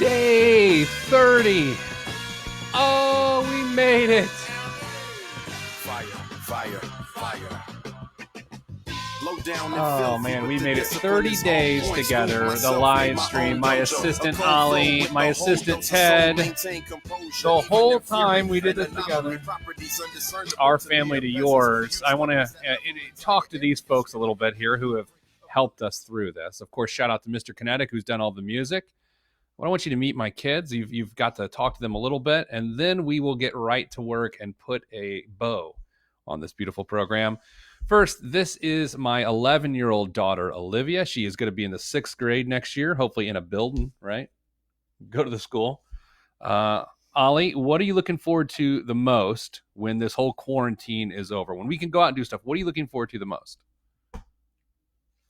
Day 30. Oh, we made it. Fire, fire, fire. Oh man, we made it 30 days together. The live stream, my assistant Ollie, my assistant Ted. The whole time we did this together. Our family to yours. I want to talk to these folks a little bit here who have helped us through this. Of course, shout out to Mr. Kinetic, who's done all the music. I want you to meet my kids. You've got to talk to them a little bit, and then we will get right to work and put a bow on this beautiful program. First, this is my 11-year-old daughter, Olivia. She is going to be in the 6th grade next year, hopefully in a building, right? Go to the school. Ollie, what are you looking forward to the most when this whole quarantine is over? When we can go out and do stuff, what are you looking forward to the most?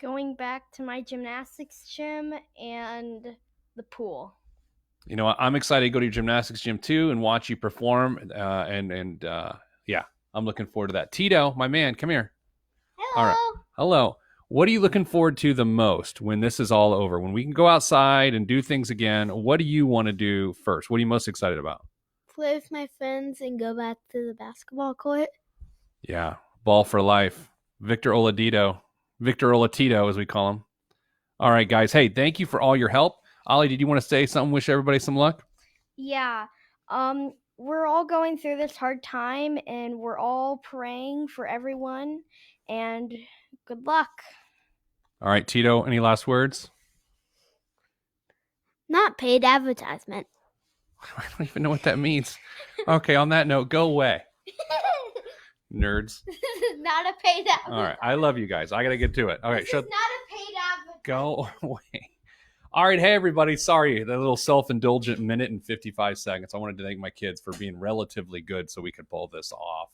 Going back to my gymnastics gym and the pool. You know, I'm excited to go to your gymnastics gym too and watch you perform. Yeah, I'm looking forward to that. Tito, my man, come here. Hello. All right. Hello. What are you looking forward to the most when this is all over? When we can go outside and do things again, what do you want to do first? What are you most excited about? Play with my friends and go back to the basketball court. Yeah, ball for life. Victor Oladipo, as we call him. All right, guys. Hey, thank you for all your help. Ollie, did you want to say something? Wish everybody some luck? Yeah. We're all going through this hard time, and we're all praying for everyone, and good luck. All right, Tito, any last words? Not paid advertisement. I don't even know what that means. Okay, on that note, go away. Nerds. This is not a paid advertisement. All right, I love you guys. I got to get to it. All right, this is not a paid advertisement. Go away. All right, hey, everybody. Sorry, that little self-indulgent minute and 55 seconds. I wanted to thank my kids for being relatively good so we could pull this off.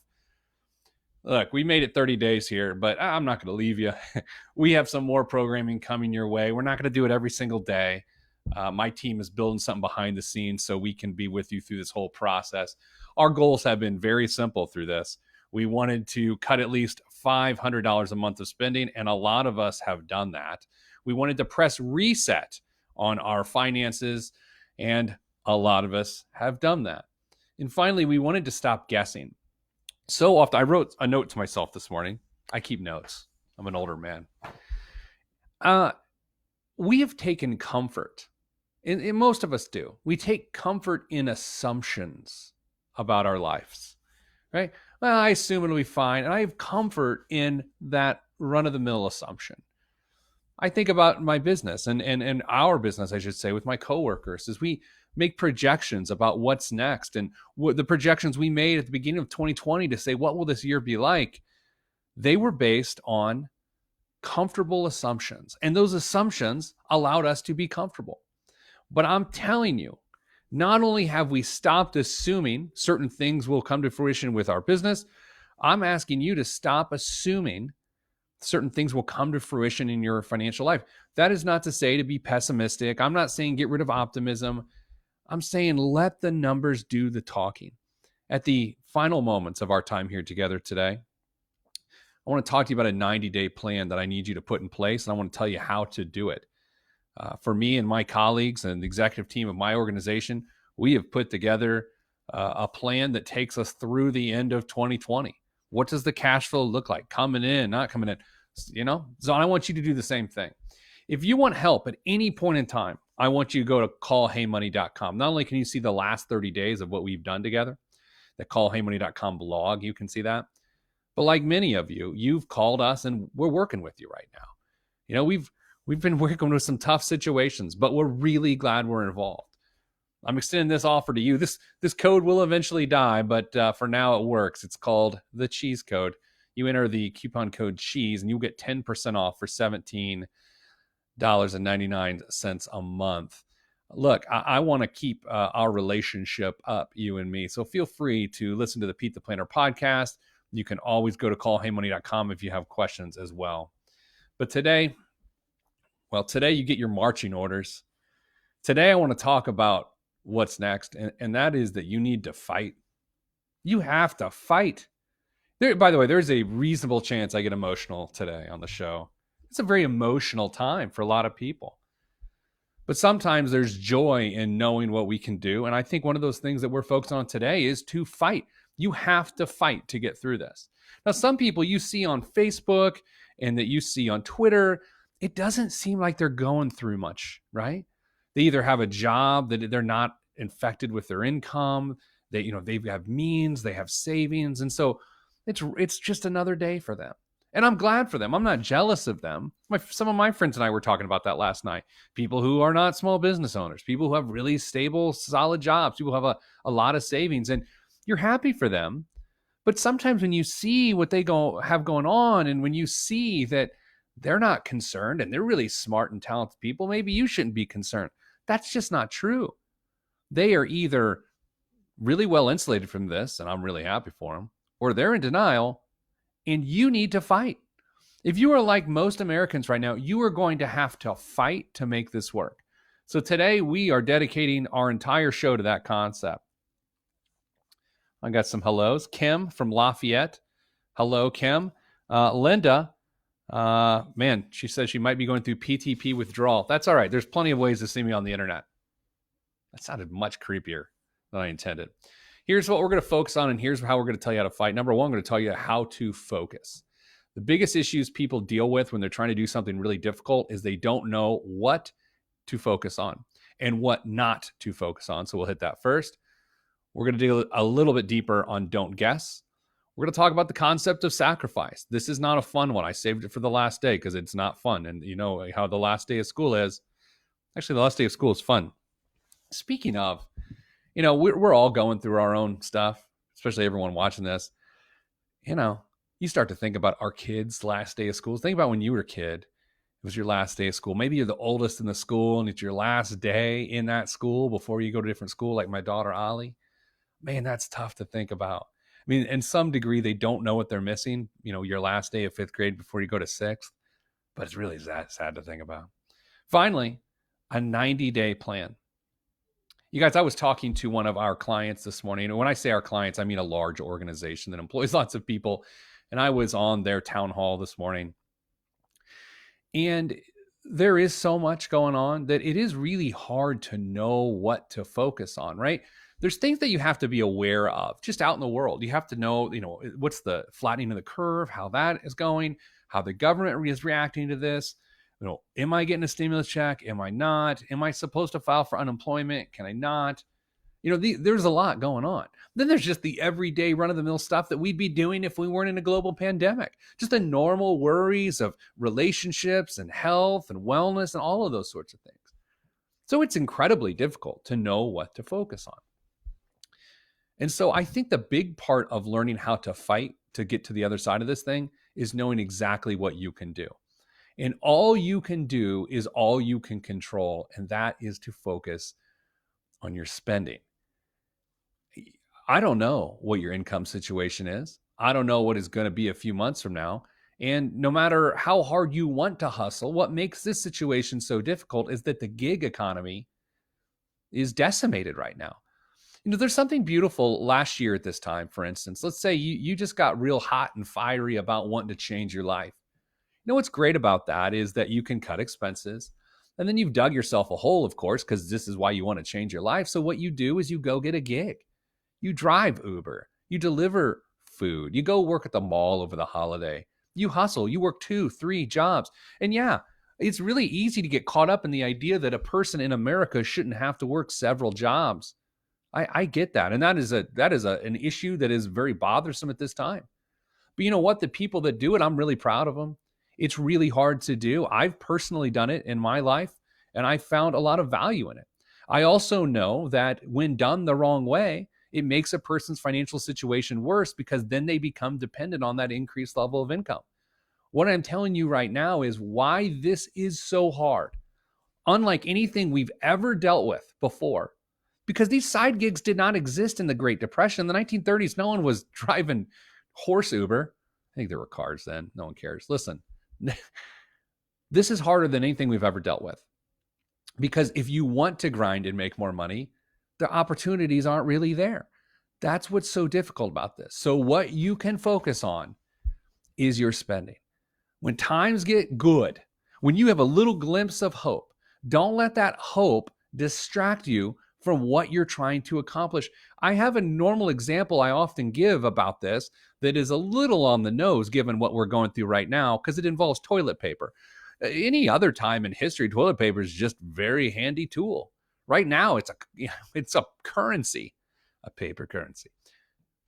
Look, we made it 30 days here, but I'm not going to leave you. We have some more programming coming your way. We're not going to do it every single day. My team is building something behind the scenes so we can be with you through this whole process. Our goals have been very simple through this. We wanted to cut at least $500 a month of spending, and a lot of us have done that. We wanted to press reset on our finances, and a lot of us have done that. And finally, we wanted to stop guessing. So often, I wrote a note to myself this morning. I keep notes. I'm an older man. We have taken comfort, and most of us do. We take comfort in assumptions about our lives, right? Well, I assume it'll be fine, and I have comfort in that run-of-the-mill assumption. I think about my business and our business, I should say, with my coworkers, as we make projections about what's next, and what the projections we made at the beginning of 2020 to say, what will this year be like? They were based on comfortable assumptions, and those assumptions allowed us to be comfortable. But I'm telling you, not only have we stopped assuming certain things will come to fruition with our business, I'm asking you to stop assuming certain things will come to fruition in your financial life. That is not to say to be pessimistic. I'm not saying get rid of optimism. I'm saying let the numbers do the talking. At the final moments of our time here together today, I want to talk to you about a 90-day plan that I need you to put in place, and I want to tell you how to do it. For me and my colleagues and the executive team of my organization, we have put together a plan that takes us through the end of 2020. What does the cash flow look like? Coming in, not coming in, you know? So I want you to do the same thing. If you want help at any point in time, I want you to go to callheymoney.com. Not only can you see the last 30 days of what we've done together, the callheymoney.com blog, you can see that. But like many of you, you've called us and we're working with you right now. You know, we've been working with some tough situations, but we're really glad we're involved. I'm extending this offer to you. This code will eventually die, but for now it works. It's called the cheese code. You enter the coupon code cheese and you'll get 10% off for $17.99 a month. Look, I want to keep our relationship up, you and me. So feel free to listen to the Pete the Planner podcast. You can always go to callheymoney.com if you have questions as well. But today you get your marching orders. Today I want to talk about what's next, and that is that you need to fight. You have to fight. By the way, there's a reasonable chance I get emotional today on the show. It's a very emotional time for a lot of people. But sometimes there's joy in knowing what we can do. And I think one of those things that we're focused on today is to fight. You have to fight to get through this. Now, some people you see on Facebook and that you see on Twitter, it doesn't seem like they're going through much, right? They either have a job that they're not infected with their income, they have means, they have savings, and so it's just another day for them. And I'm glad for them. I'm not jealous of them. Some of my friends and I were talking about that last night. People who are not small business owners, people who have really stable, solid jobs, people who have a lot of savings, and you're happy for them. But sometimes when you see what they have going on, and when you see that they're not concerned and they're really smart and talented people, maybe you shouldn't be concerned. That's just not true. They are either really well insulated from this, and I'm really happy for them, or they're in denial, and you need to fight. If you are like most Americans right now, you are going to have to fight to make this work. So today we are dedicating our entire show to that concept. I got some hellos. Kim from Lafayette. Hello, Kim. Linda, man, she says she might be going through PTP withdrawal. That's all right. There's plenty of ways to see me on the internet. That sounded much creepier than I intended. Here's what we're going to focus on, and here's how we're going to tell you how to fight. Number one, I'm going to tell you how to focus. The biggest issues people deal with when they're trying to do something really difficult is they don't know what to focus on and what not to focus on. So we'll hit that first. We're going to dig a little bit deeper on don't guess. We're going to talk about the concept of sacrifice. This is not a fun one. I saved it for the last day because it's not fun. And you know how the last day of school is. Actually, the last day of school is fun. Speaking of, we're all going through our own stuff, especially everyone watching this. You start to think about our kids' last day of school. Think about when you were a kid. It was your last day of school. Maybe you're the oldest in the school and it's your last day in that school before you go to a different school, like my daughter, Ollie. Man, that's tough to think about. I mean, in some degree, they don't know what they're missing, your last day of 5th grade before you go to 6th. But it's really sad to think about. Finally, a 90-day plan. You guys, I was talking to one of our clients this morning. And when I say our clients, I mean a large organization that employs lots of people. And I was on their town hall this morning. And there is so much going on that it is really hard to know what to focus on, right? There's things that you have to be aware of just out in the world. You have to know, what's the flattening of the curve, how that is going, how the government is reacting to this. Am I getting a stimulus check? Am I not? Am I supposed to file for unemployment? Can I not? There's a lot going on. Then there's just the everyday run-of-the-mill stuff that we'd be doing if we weren't in a global pandemic. Just the normal worries of relationships and health and wellness and all of those sorts of things. So it's incredibly difficult to know what to focus on. And so I think the big part of learning how to fight to get to the other side of this thing is knowing exactly what you can do. And all you can do is all you can control, and that is to focus on your spending. I don't know what your income situation is. I don't know what it's going to be a few months from now. And no matter how hard you want to hustle, what makes this situation so difficult is that the gig economy is decimated right now. There's something beautiful last year at this time, for instance. Let's say you just got real hot and fiery about wanting to change your life. What's great about that is that you can cut expenses, and then you've dug yourself a hole, of course, because this is why you want to change your life. So what you do is you go get a gig. You drive Uber. You deliver food. You go work at the mall over the holiday. You hustle. You work 2, 3 jobs. And yeah, it's really easy to get caught up in the idea that a person in America shouldn't have to work several jobs. I get that. And that is an issue that is very bothersome at this time. But you know what? The people that do it, I'm really proud of them. It's really hard to do. I've personally done it in my life, and I found a lot of value in it. I also know that when done the wrong way, it makes a person's financial situation worse because then they become dependent on that increased level of income. What I'm telling you right now is why this is so hard, unlike anything we've ever dealt with before, because these side gigs did not exist in the Great Depression. In the 1930s, no one was driving horse Uber. I think there were cars then. No one cares. Listen. This is harder than anything we've ever dealt with. Because if you want to grind and make more money, the opportunities aren't really there. That's what's so difficult about this. So what you can focus on is your spending. When times get good, when you have a little glimpse of hope, Don't let that hope distract you from what you're trying to accomplish. I have a normal example I often give about this that is a little on the nose given what we're going through right now because it involves toilet paper. Any other time in history, toilet paper is just a very handy tool. Right now, it's a currency, a paper currency.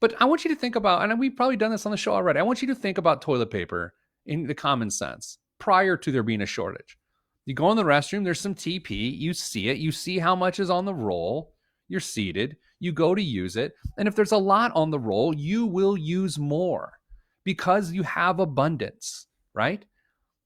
But I want you to think about, and we've probably done this on the show already. I want you to think about toilet paper in the common sense prior to there being a shortage. You go in the restroom, there's some TP, you see it, you see how much is on the roll, you're seated, you go to use it, and if there's a lot on the roll, you will use more because you have abundance, right?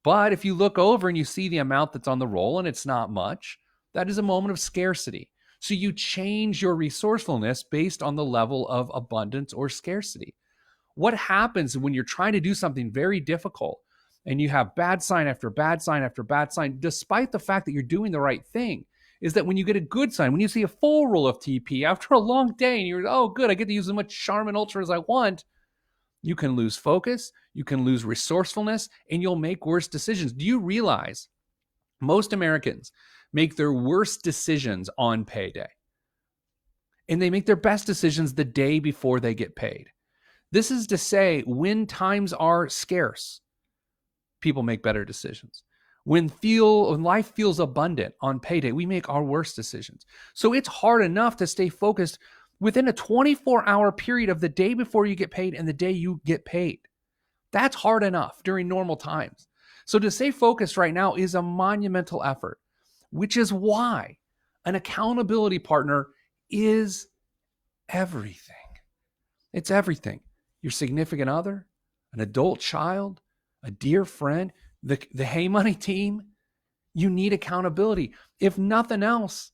But if you look over and you see the amount that's on the roll and it's not much, that is a moment of scarcity. So you change your resourcefulness based on the level of abundance or scarcity. What happens when you're trying to do something very difficult and you have bad sign after bad sign after bad sign, despite the fact that you're doing the right thing, is that when you get a good sign, when you see a full roll of TP after a long day and you're, oh, good, I get to use as much Charmin Ultra as I want, you can lose focus, you can lose resourcefulness, and you'll make worse decisions. Do you realize most Americans make their worst decisions on payday? And they make their best decisions the day before they get paid. This is to say, when times are scarce, people make better decisions. When life feels abundant on payday, we make our worst decisions. So it's hard enough to stay focused within a 24-hour period of the day before you get paid and the day you get paid. That's hard enough during normal times. So to stay focused right now is a monumental effort, which is why an accountability partner is everything. It's everything. Your significant other, an adult child, a dear friend, the Hey Money team. You need accountability. If nothing else,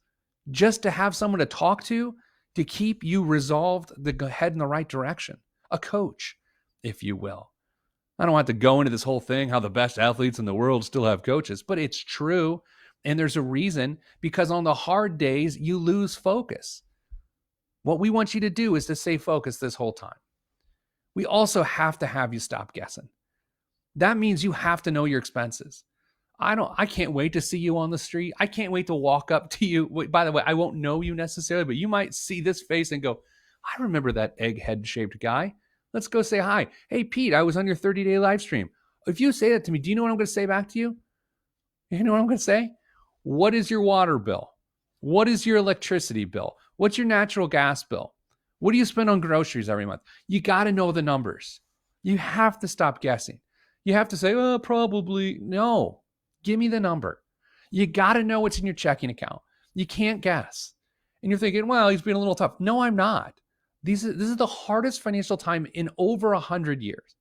just to have someone to talk to keep you resolved, to head in the right direction. A coach, if you will. I don't want to go into this whole thing, how the best athletes in the world still have coaches, but it's true. And there's a reason, because on the hard days, you lose focus. What we want you to do is to stay focused this whole time. We also have to have you stop guessing. That means you have to know your expenses. I can't wait to see you on the street. I can't wait to walk up to you. By the way, I won't know you necessarily, but you might see this face and go, I remember that egghead shaped guy. Let's go say hi. Hey, Pete, I was on your 30-day live stream. If you say that to me, do you know what I'm going to say back to you? You know what I'm going to say? What is your water bill? What is your electricity bill? What's your natural gas bill? What do you spend on groceries every month? You got to know the numbers. You have to stop guessing. You have to say, oh, probably. No, give me the number. You got to know what's in your checking account. You can't guess. And you're thinking, well, he's being a little tough. No, I'm not. This is the hardest financial time in over 100 years.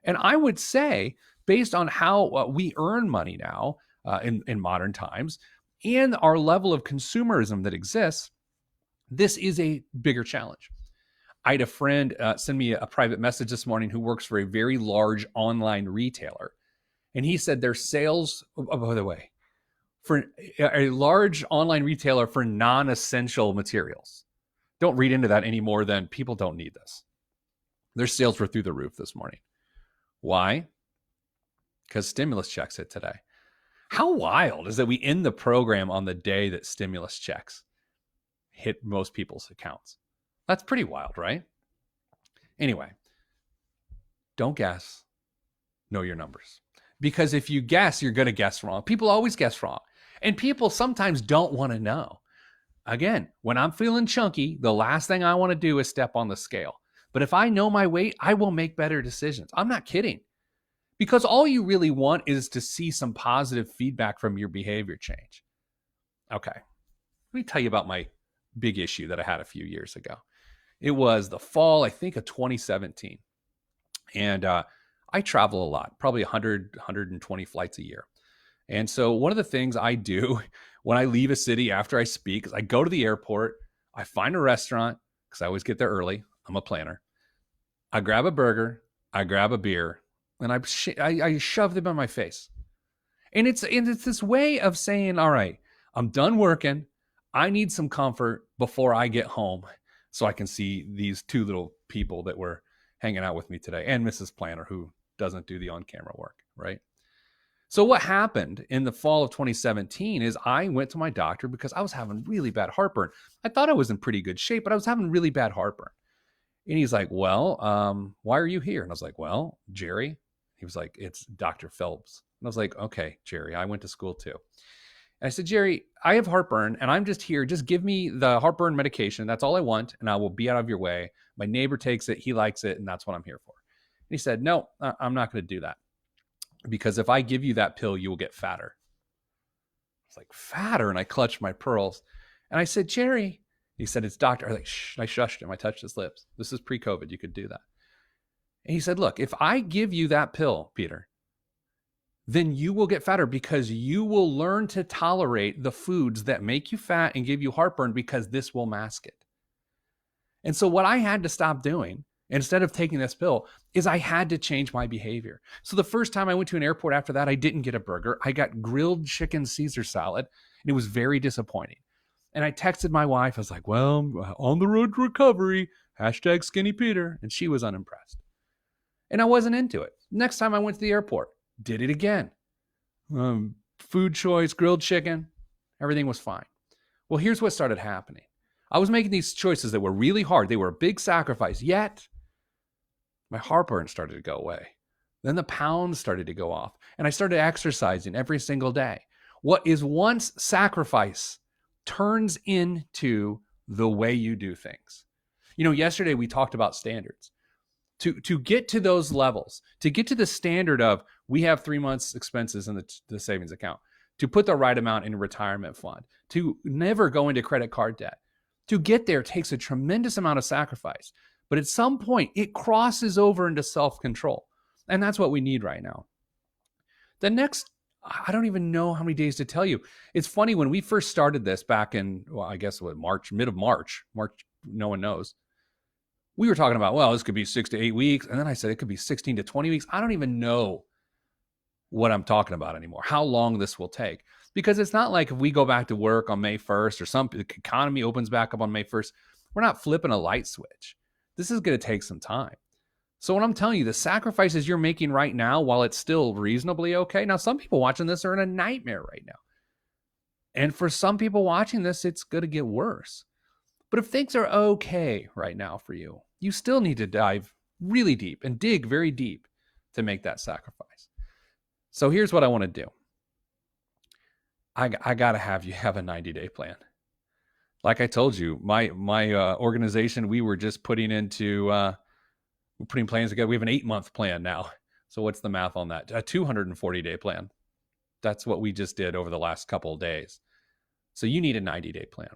And I would say, based on how we earn money now in modern times and our level of consumerism that exists, this is a bigger challenge. I had a friend send me a private message this morning who works for a very large online retailer. And he said their sales, oh, by the way, for a large online retailer for non-essential materials. Don't read into that any more than people don't need this. Their sales were through the roof this morning. Why? Because stimulus checks hit today. How wild is that we end the program on the day that stimulus checks hit most people's accounts? That's pretty wild, right? Anyway, don't guess. Know your numbers. Because if you guess, you're going to guess wrong. People always guess wrong. And people sometimes don't want to know. Again, when I'm feeling chunky, the last thing I want to do is step on the scale. But if I know my weight, I will make better decisions. I'm not kidding. Because all you really want is to see some positive feedback from your behavior change. Okay, let me tell you about my big issue that I had a few years ago. It was the fall, I think, of 2017. And I travel a lot, probably 100, 120 flights a year. And so one of the things I do when I leave a city after I speak is I go to the airport, I find a restaurant, because I always get there early. I'm a planner. I grab a burger, I grab a beer, and I shove them in my face. And it's this way of saying, all right, I'm done working. I need some comfort before I get home so I can see these two little people that were hanging out with me today and Mrs. Planner, who doesn't do the on-camera work, right? So what happened in the fall of 2017 is I went to my doctor because I was having really bad heartburn. I thought I was in pretty good shape, but I was having really bad heartburn. And he's like, well, why are you here? And I was like, well, Jerry. He was like, it's Dr. Phelps. And I was like, okay, Jerry, I went to school too. And I said, Jerry, I have heartburn and I'm just here. Just give me the heartburn medication. That's all I want. And I will be out of your way. My neighbor takes it. He likes it. And that's what I'm here for. And he said, no, I'm not going to do that. Because if I give you that pill, you will get fatter. I was like, fatter? And I clutched my pearls. And I said, Jerry, he said, it's doctor. I was like, shh. I shushed him. I touched his lips. This is pre-COVID. You could do that. And he said, look, if I give you that pill, Peter, then you will get fatter because you will learn to tolerate the foods that make you fat and give you heartburn because this will mask it. And so what I had to stop doing instead of taking this pill is I had to change my behavior. So the first time I went to an airport after that, I didn't get a burger. I got grilled chicken Caesar salad, and it was very disappointing. And I texted my wife. I was like, well, on the road to recovery, hashtag skinny Peter. And she was unimpressed. And I wasn't into it. Next time I went to the airport, did it again. Food choice, grilled chicken, everything was fine. Well, here's what started happening. I was making these choices that were really hard. They were a big sacrifice, yet my heartburn started to go away. Then the pounds started to go off, and I started exercising every single day. What is once sacrifice turns into the way you do things. You know, yesterday we talked about standards. To get to those levels, to get to the standard of we have 3 months expenses in the savings account, to put the right amount in a retirement fund, to never go into credit card debt, to get there takes a tremendous amount of sacrifice. But at some point, it crosses over into self-control. And that's what we need right now. The next, I don't even know how many days to tell you. It's funny, when we first started this back in, well, I guess what, March, mid of March, no one knows. We were talking about, well, this could be 6 to 8 weeks. And then I said, it could be 16 to 20 weeks. I don't even know what I'm talking about anymore, how long this will take. Because it's not like if we go back to work on May 1st or some economy opens back up on May 1st, we're not flipping a light switch. This is going to take some time. So what I'm telling you, the sacrifices you're making right now, while it's still reasonably okay. Now, some people watching this are in a nightmare right now. And for some people watching this, it's going to get worse. But if things are okay right now for you, you still need to dive really deep and dig very deep to make that sacrifice. So here's what I want to do. I got to have you have a 90-day plan. Like I told you, my organization, we were just putting plans together. We have an 8-month plan now. So what's the math on that? A 240-day plan. That's what we just did over the last couple of days. So you need a 90-day plan.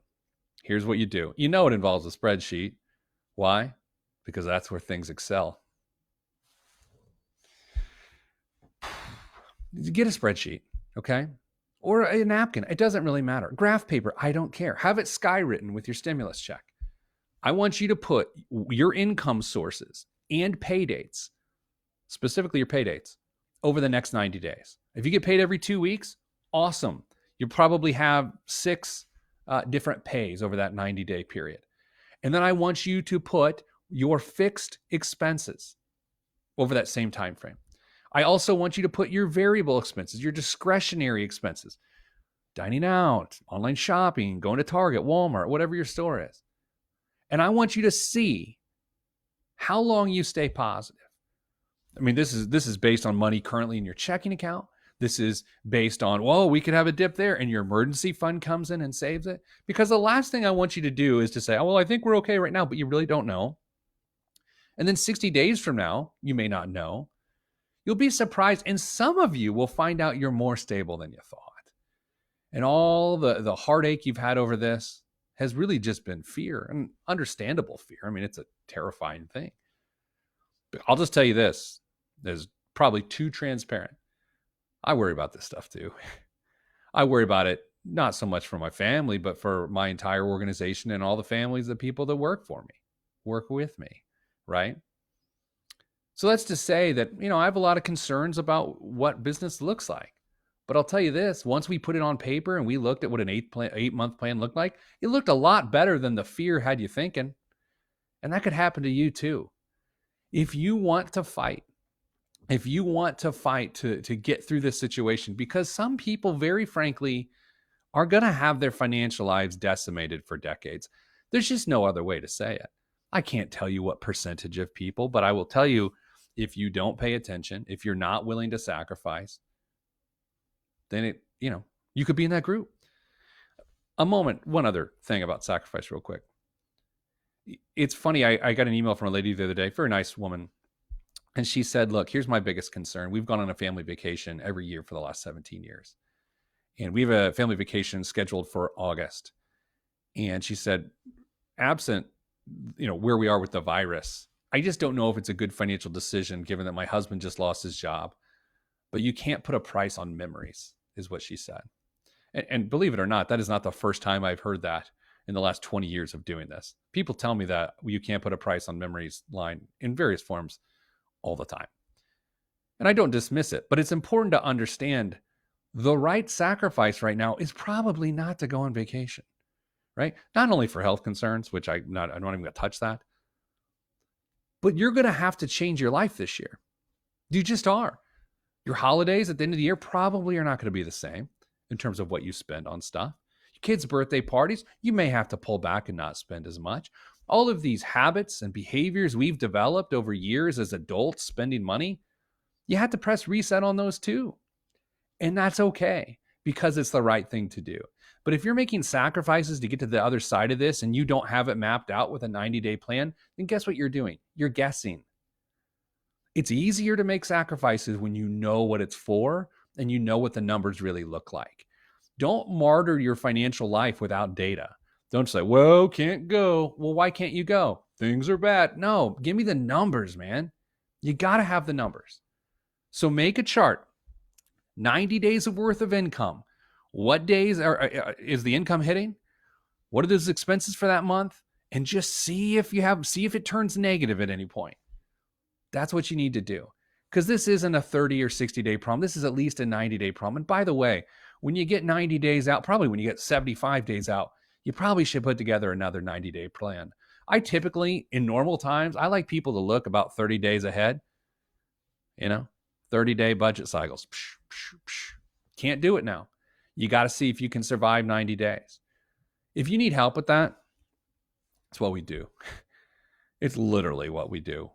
Here's what you do. You know it involves a spreadsheet. Why? Because that's where things excel. Get a spreadsheet, okay? Or a napkin. It doesn't really matter. Graph paper, I don't care. Have it skywritten with your stimulus check. I want you to put your income sources and pay dates, specifically your pay dates, over the next 90 days. If you get paid every 2 weeks, awesome. You probably have 6 different pays over that 90-day period. And then I want you to put your fixed expenses over that same time frame. I also want you to put your variable expenses, your discretionary expenses, dining out, online shopping, going to Target, Walmart, whatever your store is. And I want you to see how long you stay positive. I mean, this is based on money currently in your checking account. This is based on, well, we could have a dip there and your emergency fund comes in and saves it. Because the last thing I want you to do is to say, oh, well, I think we're okay right now, but you really don't know. And then 60 days from now, you may not know. You'll be surprised. And some of you will find out you're more stable than you thought. And all the heartache you've had over this has really just been fear, and understandable fear. I mean, it's a terrifying thing. But I'll just tell you this, is probably too transparent. I worry about this stuff too. I worry about it not so much for my family, but for my entire organization and all the families of people that work for me, work with me, right? So that's to say that, I have a lot of concerns about what business looks like. But I'll tell you this, once we put it on paper and we looked at what an 8-month plan looked like, it looked a lot better than the fear had you thinking. And that could happen to you too. If you want to fight if you want to fight to get through this situation, because some people, very frankly, are going to have their financial lives decimated for decades. There's just no other way to say it. I can't tell you what percentage of people, but I will tell you, if you don't pay attention, if you're not willing to sacrifice, then you could be in that group. One other thing about sacrifice real quick. It's funny. I got an email from a lady the other day, very nice woman. And she said, look, here's my biggest concern. We've gone on a family vacation every year for the last 17 years. And we have a family vacation scheduled for August. And she said, absent, where we are with the virus, I just don't know if it's a good financial decision given that my husband just lost his job. But you can't put a price on memories, is what she said. And believe it or not, that is not the first time I've heard that in the last 20 years of doing this. People tell me that you can't put a price on memories line in various forms all the time. And I don't dismiss it, but it's important to understand the right sacrifice right now is probably not to go on vacation, right? Not only for health concerns, which I'm not even going to touch that, but you're going to have to change your life this year. You just are. Your holidays at the end of the year probably are not going to be the same in terms of what you spend on stuff. Your kids' birthday parties, you may have to pull back and not spend as much. All of these habits and behaviors we've developed over years as adults spending money, you have to press reset on those too. And that's okay because it's the right thing to do. But if you're making sacrifices to get to the other side of this and you don't have it mapped out with a 90-day plan, then guess what you're doing? You're guessing. It's easier to make sacrifices when you know what it's for and you know what the numbers really look like. Don't martyr your financial life without data. Don't say, well, can't go. Well, why can't you go? Things are bad. No, give me the numbers, man. You got to have the numbers. So make a chart. 90 days of worth of income. What days is the income hitting? What are those expenses for that month? And just see if it turns negative at any point. That's what you need to do. Because this isn't a 30 or 60-day problem. This is at least a 90-day problem. And by the way, when you get 90 days out, probably when you get 75 days out, you probably should put together another 90-day plan. I typically, in normal times, I like people to look about 30 days ahead. 30-day budget cycles. Can't do it now. You got to see if you can survive 90 days. If you need help with that, it's what we do. It's literally what we do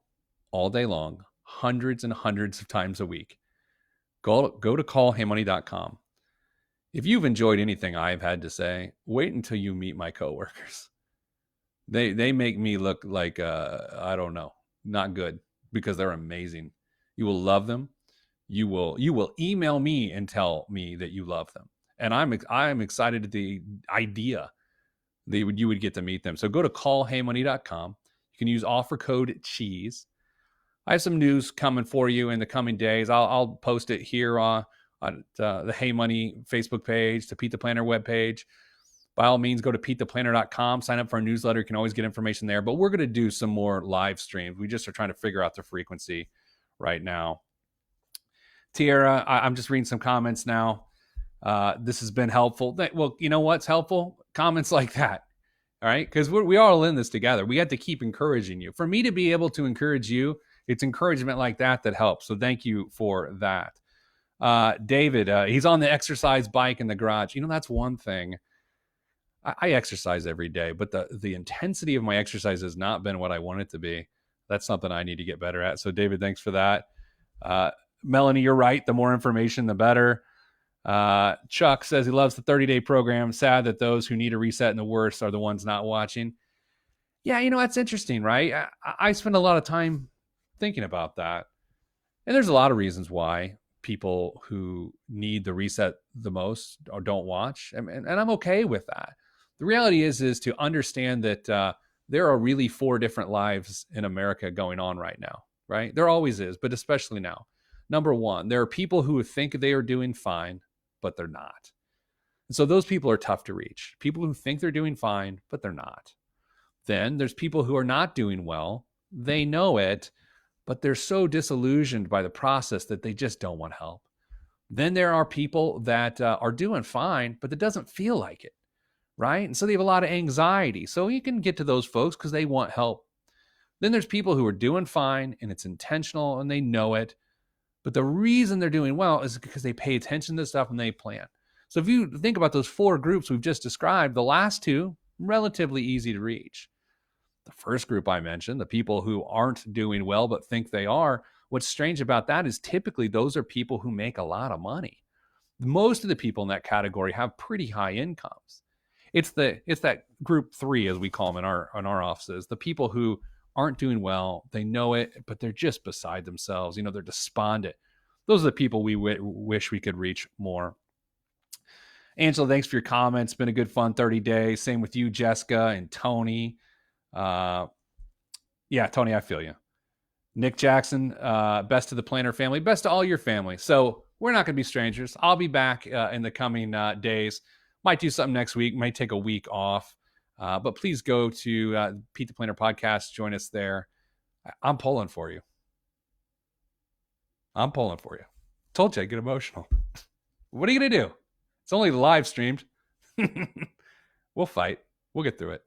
all day long, hundreds and hundreds of times a week. Go to callheymoney.com. If you've enjoyed anything I've had to say, wait until you meet my coworkers. They make me look like, I don't know, not good, because they're amazing. You will love them. You will email me and tell me that you love them. And I'm excited at the idea that you would get to meet them. So go to callheymoney.com. You can use offer code CHEESE. I have some news coming for you in the coming days. I'll post it here on the Hey Money Facebook page, the Pete the Planner webpage. By all means, go to PeteThePlanner.com, sign up for our newsletter. You can always get information there. But we're going to do some more live streams. We just are trying to figure out the frequency right now. Tiara, I'm just reading some comments now. This has been helpful. Well, you know what's helpful? Comments like that. All right? Because we all in this together. We have to keep encouraging you. For me to be able to encourage you, it's encouragement like that helps. So thank you for that. David, he's on the exercise bike in the garage. That's one thing. I exercise every day, but the intensity of my exercise has not been what I want it to be. That's something I need to get better at. So David, thanks for that. Melanie, you're right. The more information, the better. Chuck says he loves the 30-day program. Sad that those who need a reset and the worst are the ones not watching. Yeah, that's interesting, right? I spend a lot of time thinking about that. And there's a lot of reasons why people who need the reset the most or don't watch. And I'm okay with that. The reality is to understand that there are really 4 different lives in America going on right now, right? There always is, but especially now. Number one, there are people who think they are doing fine, but they're not. And so those people are tough to reach. People who think they're doing fine, but they're not. Then there's people who are not doing well. They know it, but they're so disillusioned by the process that they just don't want help. Then there are people that are doing fine, but it doesn't feel like it, right? And so they have a lot of anxiety. So you can get to those folks because they want help. Then there's people who are doing fine and it's intentional and they know it, But the reason they're doing well is because they pay attention to stuff and they plan. So if you think about those 4 groups we've just described, the last 2, relatively easy to reach. The first group I mentioned, the people who aren't doing well but think they are, what's strange about that is typically those are people who make a lot of money. Most of the people in that category have pretty high incomes. It's that group 3, as we call them in our offices, the people who aren't doing well, they know it, but they're just beside themselves. They're despondent. Those are the people we wish we could reach more. Angela, thanks for your comments. It's been a good, fun 30 days. Same with you, Jessica and Tony. Yeah, Tony, I feel you. Nick Jackson, best to the Planner family, best to all your family. So we're not going to be strangers. I'll be back in the coming days. Might do something next week. Might take a week off. But please go to Pete the Planner podcast. Join us there. I'm pulling for you. Told you I'd get emotional. What are you going to do? It's only live streamed. We'll fight. We'll get through it.